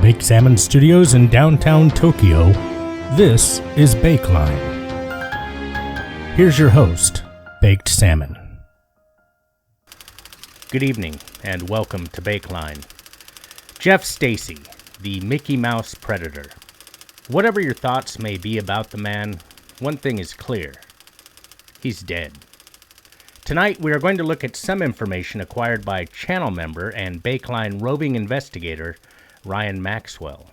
Baked Salmon Studios in downtown Tokyo, this is Bakeline. Here's your host, Baked Salmon. Good evening, and welcome to Bakeline. Jeff Stacy, the Mickey Mouse Predator. Whatever your thoughts may be about the man, one thing is clear. He's dead. Tonight, we are going to look at some information acquired by channel member and Bakeline roving investigator Ryan Maxwell.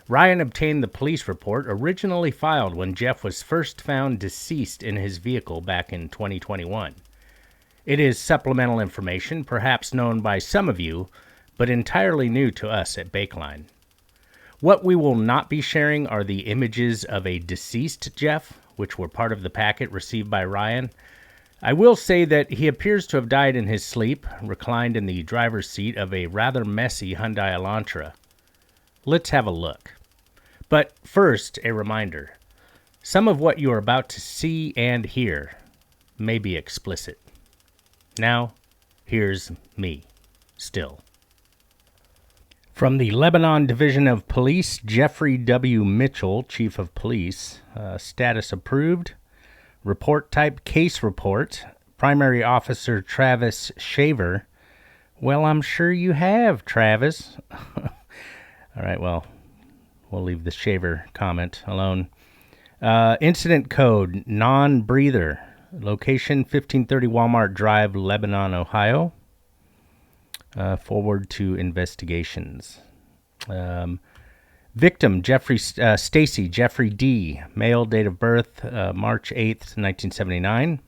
Ryan obtained the police report originally filed when Jeff was first found deceased in his vehicle back in 2021. It is supplemental information, perhaps known by some of you, but entirely new to us at Bakeline. What we will not be sharing are the images of a deceased Jeff, which were part of the packet received by Ryan. I will say that he appears to have died in his sleep, reclined in the driver's seat of a rather messy Hyundai Elantra. Let's have a look. But first, a reminder. Some of what you are about to see and hear may be explicit. Now, here's me, still. From the Lebanon Division of Police, Jeffrey W. Mitchell, Chief of Police, status approved. Report type, case report. Primary Officer Travis Shaver. Well, I'm sure you have, Travis. All right, well, we'll leave the Shaver comment alone. Incident code, non-breather. Location, 1530 Walmart Drive, Lebanon, Ohio. Forward to investigations. Victim, Stacy, Jeffrey D. Male, date of birth, March 8th, 1979.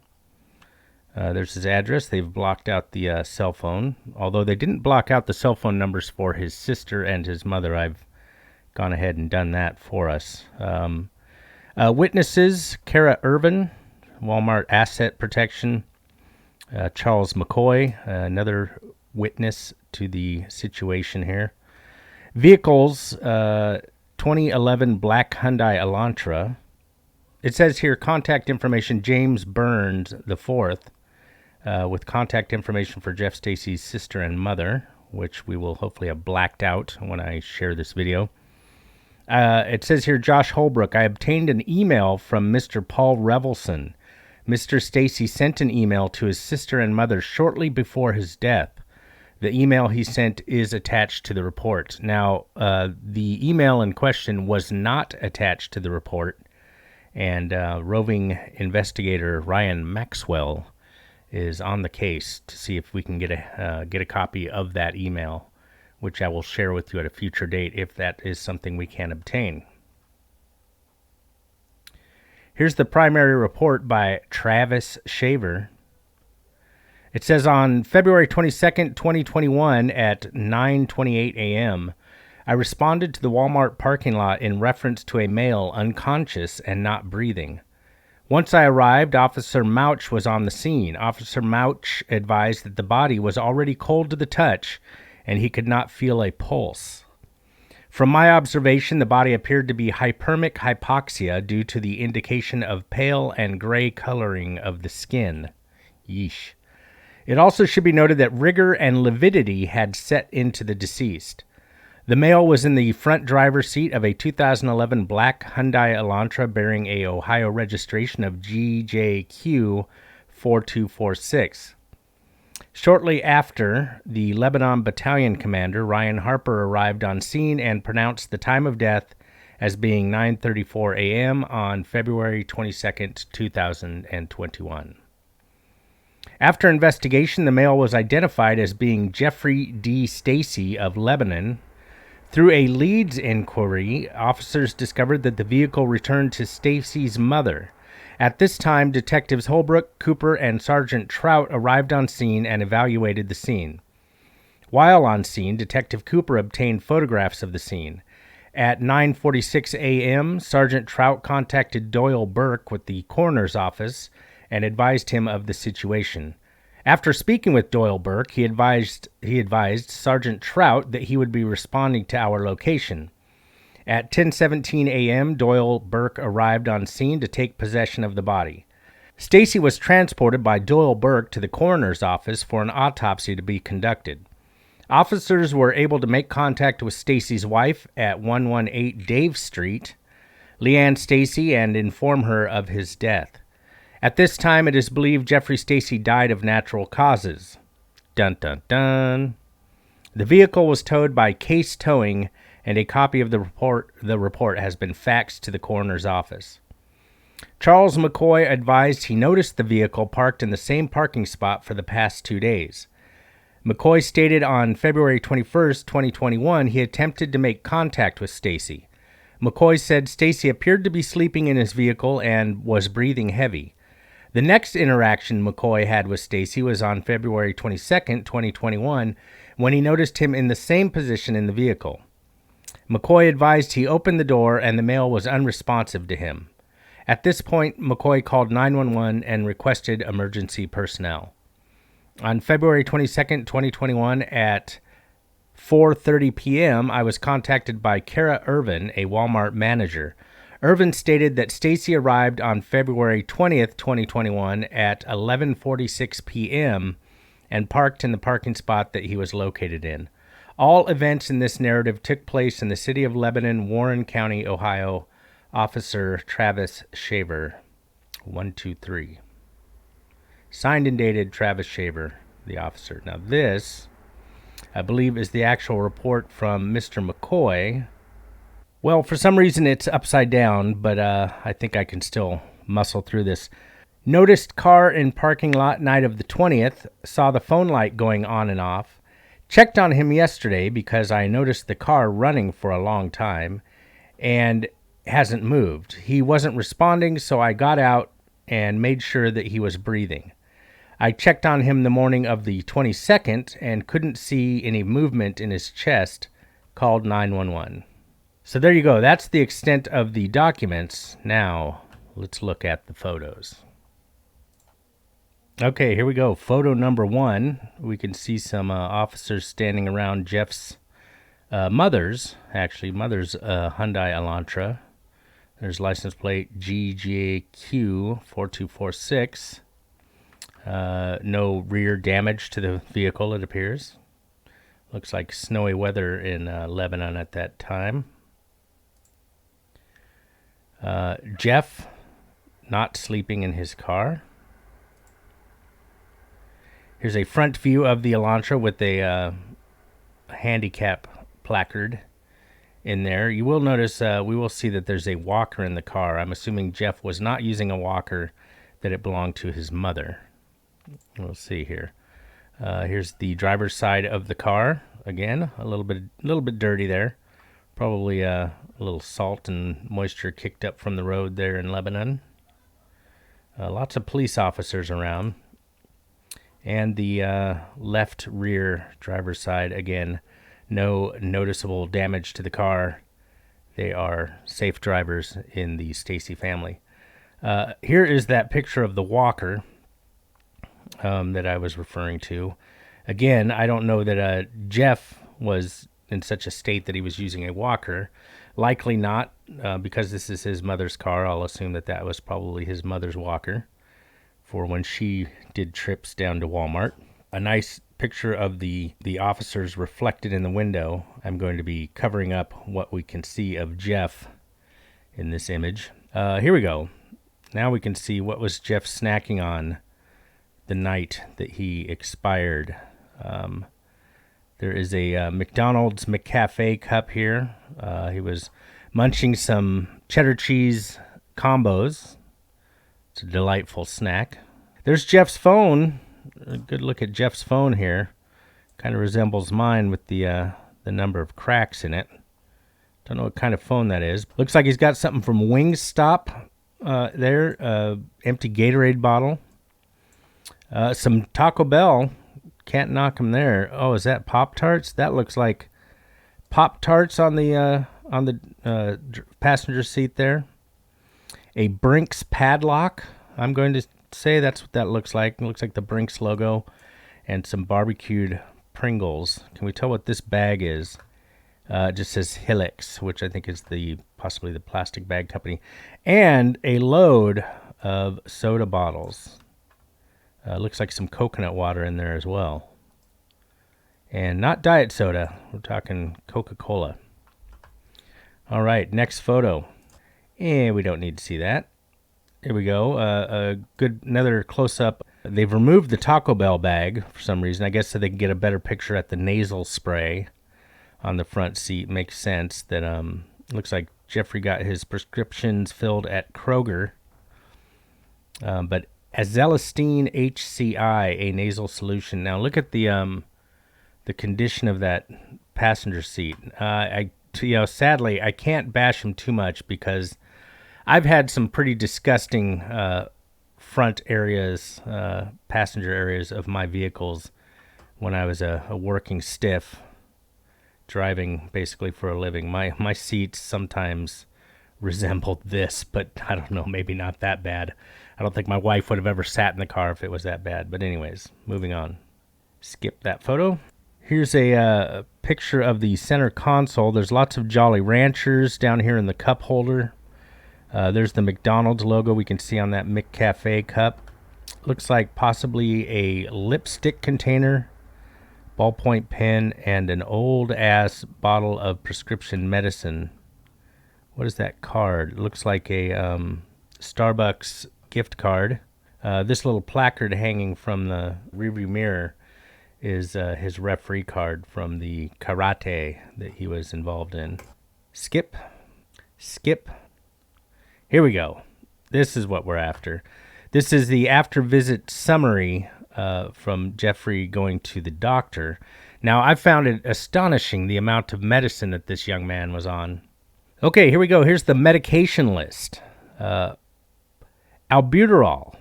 There's his address. They've blocked out the cell phone. Although they didn't block out the cell phone numbers for his sister and his mother. I've gone ahead and done that for us. Witnesses, Kara Irvin, Walmart Asset Protection. Charles McCoy, another witness to the situation here. Vehicles, 2011 black Hyundai Elantra. It says here, contact information, James Burns IV, with contact information for Jeff Stacy's sister and mother, which we will hopefully have blacked out when I share this video. It says here, Josh Holbrook, I obtained an email from Mr. Paul Revelson. Mr. Stacy sent an email to his sister and mother shortly before his death. The email he sent is attached to the report. Now, the email in question was not attached to the report, and roving investigator Ryan Maxwell is on the case to see if we can get a copy of that email, which I will share with you at a future date if that is something we can obtain. Here's the primary report by Travis Shaver. It says on February 22nd, 2021 at 9:28 a.m., I responded to the Walmart parking lot in reference to a male unconscious and not breathing. Once I arrived, Officer Mouch was on the scene. Officer Mouch advised that the body was already cold to the touch and he could not feel a pulse. From my observation, the body appeared to be hypermic hypoxia due to the indication of pale and gray coloring of the skin. Yeesh. It also should be noted that rigor and lividity had set into the deceased. The male was in the front driver's seat of a 2011 black Hyundai Elantra bearing a Ohio registration of GJQ 4246. Shortly after, the Lebanon Battalion Commander Ryan Harper arrived on scene and pronounced the time of death as being 9:34 a.m. on February 22nd, 2021. After investigation, the male was identified as being Jeffrey D. Stacy of Lebanon. Through a leads inquiry, officers discovered that the vehicle returned to Stacy's mother. At this time, Detectives Holbrook, Cooper, and Sergeant Trout arrived on scene and evaluated the scene. While on scene, Detective Cooper obtained photographs of the scene. At 9:46 a.m., Sergeant Trout contacted Doyle Burke with the coroner's office and advised him of the situation. After speaking with Doyle Burke, he advised Sergeant Trout that he would be responding to our location. At 10:17 a.m., Doyle Burke arrived on scene to take possession of the body. Stacy was transported by Doyle Burke to the coroner's office for an autopsy to be conducted. Officers were able to make contact with Stacy's wife at 118 Dave Street, Leanne Stacy, and inform her of his death. At this time, it is believed Jeffrey Stacy died of natural causes. Dun dun dun. The vehicle was towed by Case Towing, and a copy of the report has been faxed to the coroner's office. Charles McCoy advised he noticed the vehicle parked in the same parking spot for the past 2 days. McCoy stated on February 21st, 2021, he attempted to make contact with Stacy. McCoy said Stacy appeared to be sleeping in his vehicle and was breathing heavy. The next interaction McCoy had with Stacy was on February 22nd, 2021, when he noticed him in the same position in the vehicle. McCoy advised he opened the door and the male was unresponsive to him. At this point, McCoy called 911 and requested emergency personnel. On February 22nd, 2021, at 4:30 p.m., I was contacted by Kara Irvin, a Walmart manager. Irvin stated that Stacy arrived on February 20th, 2021, at 11:46 p.m. and parked in the parking spot that he was located in. All events in this narrative took place in the city of Lebanon, Warren County, Ohio. Officer Travis Shaver, 123. Signed and dated Travis Shaver, the officer. Now this, I believe, is the actual report from Mr. McCoy. Well, for some reason it's upside down, but I think I can still muscle through this. Noticed car in parking lot night of the 20th. Saw the phone light going on and off. Checked on him yesterday because I noticed the car running for a long time and hasn't moved. He wasn't responding, so I got out and made sure that he was breathing. I checked on him the morning of the 22nd and couldn't see any movement in his chest. Called 911. So there you go. That's the extent of the documents. Now, let's look at the photos. Okay, here we go. Photo number 1. We can see some officers standing around Jeff's mother's Hyundai Elantra. There's license plate GJQ4246. No rear damage to the vehicle, it appears. Looks like snowy weather in Lebanon at that time. Jeff not sleeping in his car. Here's a front view of the Elantra with a handicap placard in there. You will notice, we will see that there's a walker in the car. I'm assuming Jeff was not using a walker, that it belonged to his mother. We'll see here. Here's the driver's side of the car. Again, a little bit dirty there. Probably a little salt and moisture kicked up from the road there in Lebanon. Lots of police officers around. And the left rear driver's side, again, no noticeable damage to the car. They are safe drivers in the Stacy family. Here is that picture of the walker that I was referring to. Again, I don't know that Jeff was in such a state that he was using a walker. Likely not, because this is his mother's car. I'll assume that that was probably his mother's walker for when she did trips down to Walmart. A nice picture of the officers reflected in the window. I'm going to be covering up what we can see of Jeff in this image. Here we go. Now we can see what was Jeff snacking on the night that he expired. There is a McDonald's McCafe cup here. He was munching some cheddar cheese combos. It's a delightful snack. There's Jeff's phone. A good look at Jeff's phone here. Kind of resembles mine with the number of cracks in it. Don't know what kind of phone that is. Looks like he's got something from Wingstop there. Empty Gatorade bottle. Some Taco Bell. Can't knock them there. Oh, is that Pop-Tarts? That looks like Pop-Tarts on the passenger seat there. A Brinks padlock. I'm going to say that's what that looks like. It looks like the Brinks logo. And some barbecued Pringles. Can we tell what this bag is? It just says Helix, which I think is possibly the plastic bag company. And a load of soda bottles. Looks like some coconut water in there as well. And not diet soda. We're talking Coca-Cola. All right, next photo. And we don't need to see that. Here we go. Another close-up. They've removed the Taco Bell bag for some reason. I guess so they can get a better picture at the nasal spray on the front seat. Makes sense that looks like Jeffrey got his prescriptions filled at Kroger. But Azelastine HCI, a nasal solution. Now look at the condition of that passenger seat. Sadly, I can't bash him too much because I've had some pretty disgusting front areas, passenger areas of my vehicles when I was a working stiff, driving basically for a living. My seats sometimes resembled this, but I don't know, maybe not that bad. I don't think my wife would have ever sat in the car if it was that bad. But anyways, moving on. Skip that photo. Here's a picture of the center console. There's lots of Jolly Ranchers down here in the cup holder. There's the McDonald's logo we can see on that McCafe cup. Looks like possibly a lipstick container, ballpoint pen, and an old-ass bottle of prescription medicine. What is that card? It looks like a Starbucks gift card. This little placard hanging from the rearview mirror is his referee card from the karate that he was involved in. Skip. Here we go. This is what we're after. This is the after visit summary from Jeffrey going to the doctor. Now, I found it astonishing the amount of medicine that this young man was on. Okay, here we go. Here's the medication list. Albuterol,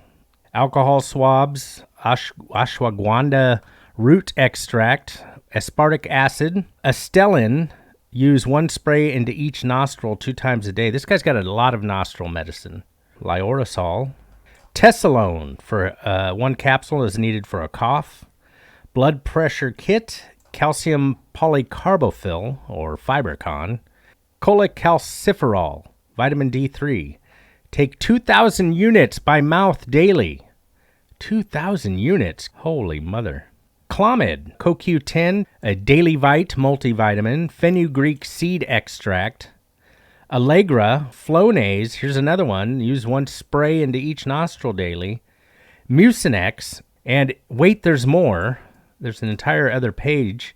alcohol swabs, ashwagandha root extract, aspartic acid, Astellin. Use one spray into each nostril 2 times a day. This guy's got a lot of nostril medicine. Lioresal. Tessalone for 1 capsule is needed for a cough. Blood pressure kit. Calcium polycarbophyl or Fibercon. Cholecalciferol. Vitamin D3. Take 2,000 units by mouth daily. 2,000 units. Holy mother. Clomid, CoQ10, a Daily Vite multivitamin, fenugreek seed extract, Allegra, Flonase, here's another one, use 1 spray into each nostril daily, Mucinex, and wait, there's more, there's an entire other page,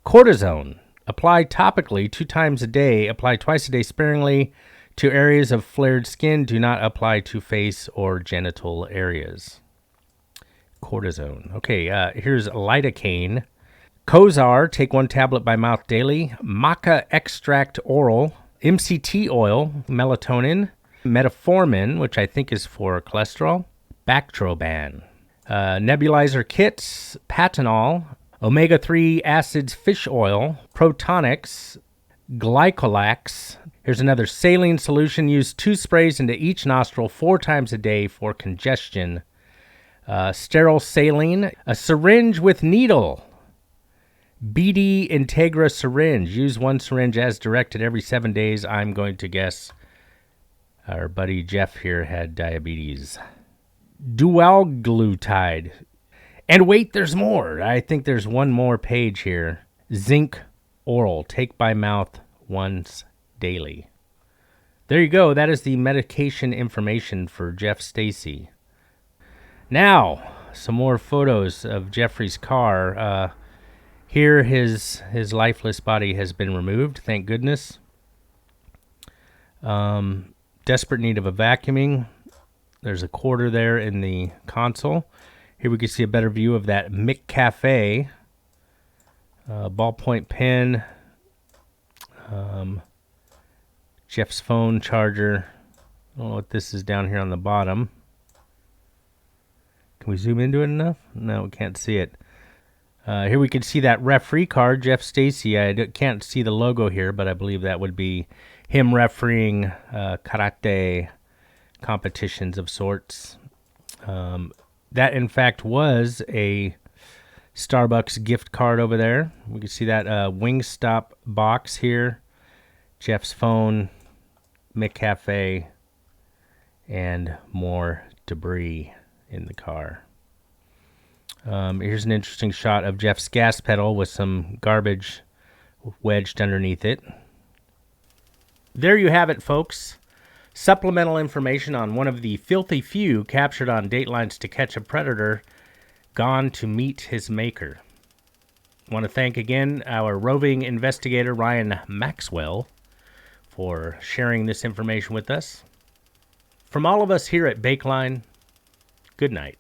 cortisone, apply topically 2 times a day, apply twice a day sparingly to areas of flared skin, do not apply to face or genital areas. Cortisone. Okay, here's lidocaine. Cozar, take 1 tablet by mouth daily. Maca extract oral. MCT oil, melatonin. Metformin, which I think is for cholesterol. Bactroban. Nebulizer kits, Patanol. Omega-3 acids fish oil. Protonics. Glycolax. Here's another saline solution. Use 2 sprays into each nostril 4 times a day for congestion. Sterile saline, a syringe with needle. BD Integra syringe. Use 1 syringe as directed every 7 days. I'm going to guess our buddy Jeff here had diabetes. Dualglutide. And wait, there's more. I think there's one more page here. Zinc oral. Take by mouth once daily. There you go. That is the medication information for Jeff Stacy. Now, some more photos of Jeffrey's car. Here, his lifeless body has been removed, thank goodness. Desperate need of a vacuuming. There's a quarter there in the console. Here we can see a better view of that McCafe. Ballpoint pen. Jeff's phone charger. I don't know what this is down here on the bottom. Can we zoom into it enough? No, we can't see it. Here we can see that referee card, Jeff Stacy. I can't see the logo here, but I believe that would be him refereeing karate competitions of sorts. That, in fact, was a Starbucks gift card over there. We can see that Wingstop box here, Jeff's phone, McCafe, and more debris in the car. Here's an interesting shot of Jeff's gas pedal with some garbage wedged underneath it. There you have it, folks. Supplemental information on one of the filthy few captured on Datelines to Catch a Predator, gone to meet his maker. I want to thank again our roving investigator, Ryan Maxwell, for sharing this information with us. From all of us here at Bakeline, good night.